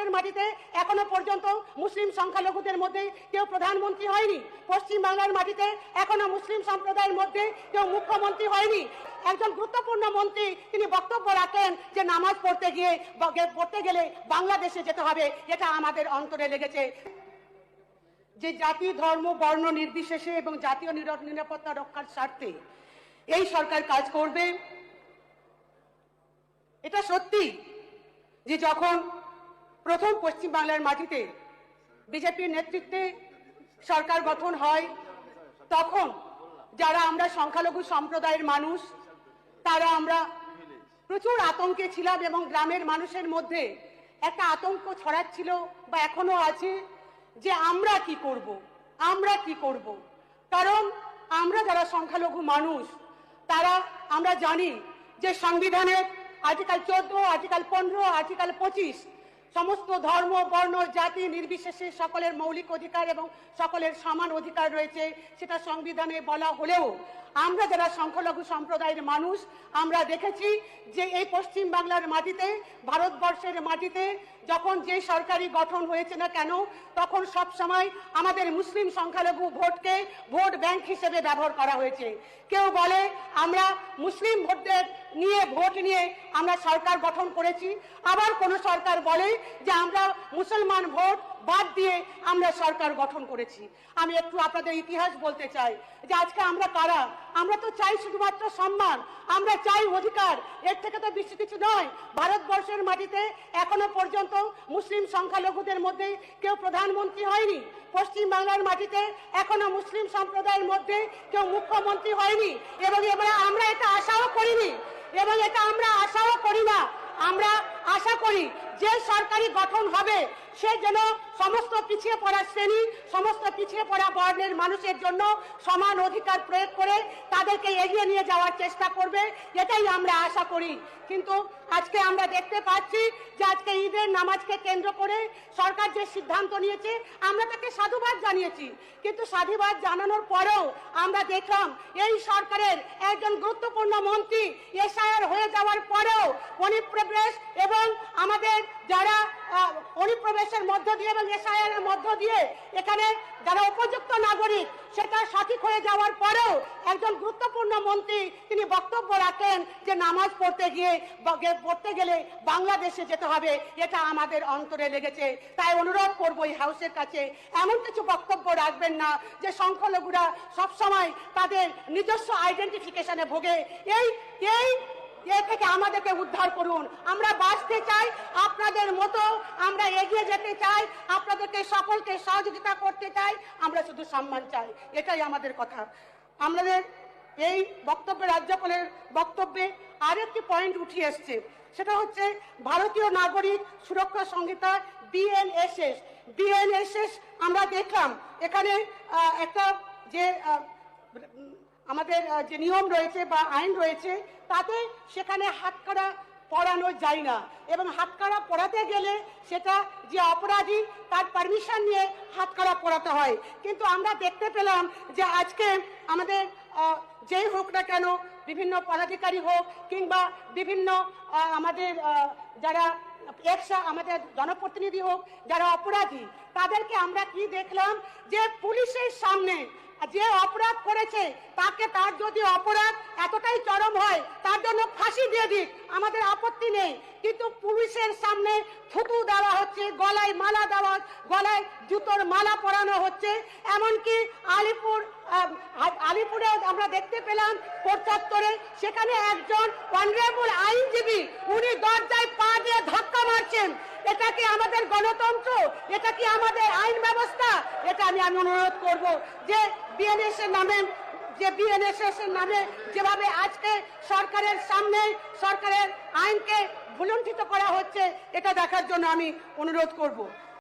ভারতবর্ষের মাটিতে এখনো পর্যন্ত মুসলিম সংখ্যালঘুদের মধ্যে কেউ প্রধানমন্ত্রী হয়নি। পশ্চিমবাংলার মাটিতে এখনো মুসলিম সম্প্রদায়ের মধ্যে কেউ মুখ্যমন্ত্রী হয়নি। একজন গুরুত্বপূর্ণ মন্ত্রী তিনি বক্তব্য রাখেন যে নামাজ পড়তে গেলে বাংলাদেশে যেতে হবে। এটা আমাদের অন্তরে লেগেছে। যে জাতি ধর্ম বর্ণ নির্বিশেষে এবং জাতীয় নিরাপত্তা রক্ষার স্বার্থে এই সরকার কাজ করবে, এটা সত্যি যে যখন প্রথম পশ্চিমবাংলার মাটিতে বিজেপির নেতৃত্বে সরকার গঠন হয় তখন যারা আমরা সংখ্যালঘু সম্প্রদায়ের মানুষ তারা আমরা প্রচুর আতঙ্কে ছিলাম এবং গ্রামের মানুষের মধ্যে একটা আতঙ্ক ছড়াচ্ছিল বা এখনো আছে যে আমরা কি করব। কারণ আমরা যারা সংখ্যালঘু মানুষ তারা আমরা জানি যে সংবিধানের আর্টিকেল 14, আর্টিকেল 15, আর্টিকেল 25 সমস্ত ধর্ম বর্ণ জাতি নির্বিশেষে সকলের মৌলিক অধিকার এবং সকলের সমান অধিকার রয়েছে, সেটা সংবিধানে বলা হলেও আমরা যারা সংখ্যালঘু সম্প্রদায়ের মানুষ আমরা দেখেছি যে এই পশ্চিম বাংলার মাটিতে ভারতবর্ষের মাটিতে যখন যে সরকারি গঠন হয়েছে না কেন তখন সব সময় আমাদের মুসলিম সংখ্যালঘু ভোটকে ভোট ব্যাংক হিসেবে ব্যবহার করা হয়েছে। কেউ বলে আমরা মুসলিম ভোট নিয়ে আমরা সরকার গঠন করেছি, আবার কোন সরকার বলে যে আমরা মুসলমান ভোট বাদ দিয়ে আমরা সরকার গঠন করেছি। আমি একটু আপনাদের ইতিহাস বলতে চাই যে আজকে আমরা কারা। আমরা তো চাই শুধুমাত্র সম্মান, আমরা চাই অধিকার, এর থেকে তো বেশি কিছু নয়। ভারতবর্ষের মাটিতে এখনো পর্যন্ত মুসলিম সংখ্যালঘুদের মধ্যে কেউ প্রধানমন্ত্রী হয়নি। পশ্চিম বাংলার মাটিতে এখনো মুসলিম সম্প্রদায়ের মধ্যে কেউ মুখ্যমন্ত্রী হয়নি এবং এবারে আমরা এটা আশাও করিনি এবং এটা আমরা আশাও করি না। আমরা আশা করি যে সরকারি গঠন হবে সে যেন সমস্ত পিছিয়ে পড়া শ্রেণী সমস্ত পিছিয়ে পড়া বর্ণের মানুষের জন্য সমান অধিকার প্রয়োগ করে তাদেরকে এগিয়ে নিয়ে যাওয়ার চেষ্টা করবে, এটাই আমরা আশা করি। কিন্তু আজকে আমরা দেখতে পাচ্ছি যে আজকে ঈদের নামাজকে কেন্দ্র করে সরকার যে সিদ্ধান্ত নিয়েছে আমরা তাকে সাধুবাদ জানিয়েছি, কিন্তু সাধুবাদ জানানোর পরেও আমরা দেখলাম এই সরকারের একজন গুরুত্বপূর্ণ মন্ত্রী এসআইআর হয়ে যাওয়ার পরেও অনুপ্রবেশ এবং আমাদের যারা অনুপ্রবেশের মধ্য দিয়ে এবং এসআইআর এর মধ্য দিয়ে এখানে যারা উপযুক্ত নাগরিক সেটা সঠিক হয়ে যাওয়ার পরেও একজন গুরুত্বপূর্ণ মন্ত্রী তিনি বক্তব্য রাখেন যে নামাজ পড়তে গেলে বাংলাদেশে যেতে হবে। এটা আমাদের অন্তরে লেগেছে। তাই অনুরোধ করব এই হাউসের কাছে এমন কিছু বক্তব্য রাখবেন না যে সংখ্যালঘুরা সবসময় তাদের নিজস্ব আইডেন্টিফিকেশনে ভোগে। এ থেকে আমাদেরকে উদ্ধার করুন। আমরা বাঁচতে চাই, আপনাদের মতো আমরা এগিয়ে যেতে চাই, আপনাদেরকে সকলকে সহযোগিতা করতে চাই, আমরা শুধু সম্মান চাই, এটাই আমাদের কথা। আমাদের এই বক্তব্যে রাজ্যপালের বক্তব্যে আরেকটি পয়েন্ট উঠে এসছে, সেটা হচ্ছে ভারতীয় নাগরিক সুরক্ষা সংহিতা বিএনএসএস। আমরা দেখলাম এখানে একটা যে আমাদের যে নিয়ম রয়েছে বা আইন রয়েছে তাতে সেখানে হাতকড়া পরানো যায় না এবং হাতকড়া পরাতে গেলে সেটা যে অপরাধী তার পারমিশন নিয়ে হাতকড়া পরাতে হয়। কিন্তু আমরা দেখতে পেলাম যে আজকে আমাদের যেই হোক না কেন বিভিন্ন পদাধিকারী হোক কিংবা বিভিন্ন আমাদের যারা আমাদের জনপ্রতিনিধি হোক যারা অপরাধী তাদেরকে আমরা কি দেখলাম যে পুলিশের সামনে যে অপরাধ করেছে তার যদি অপরাধ এতটাই চরম হয় তার জন্য ফাঁসি দিয়ে দিক, আমাদের আপত্তি নেই, কিন্তু পুলিশের সামনে থুতু দেওয়া হচ্ছে, গলায় মালা দেওয়া, গলায় জুতোর মালা পরানো হচ্ছে। এমনকি আলিপুরে আমরা দেখতে পেলাম ৭৫-এ সেখানে একজন অনারেবল আইনজীবী উনি দরজায় পা দিয়ে ধাক্কা মারছেন। এটা কি আমাদের গণতন্ত্র? এটা কি আমাদের আইন ব্যবস্থা? এটা আমি অনুরোধ করব যে বিএনএসএস এর নামে যেভাবে আজকে সরকারের সামনে সরকারের আইনকে ভুলুণ্ঠিত করা হচ্ছে এটা দেখার জন্য আমি অনুরোধ করব।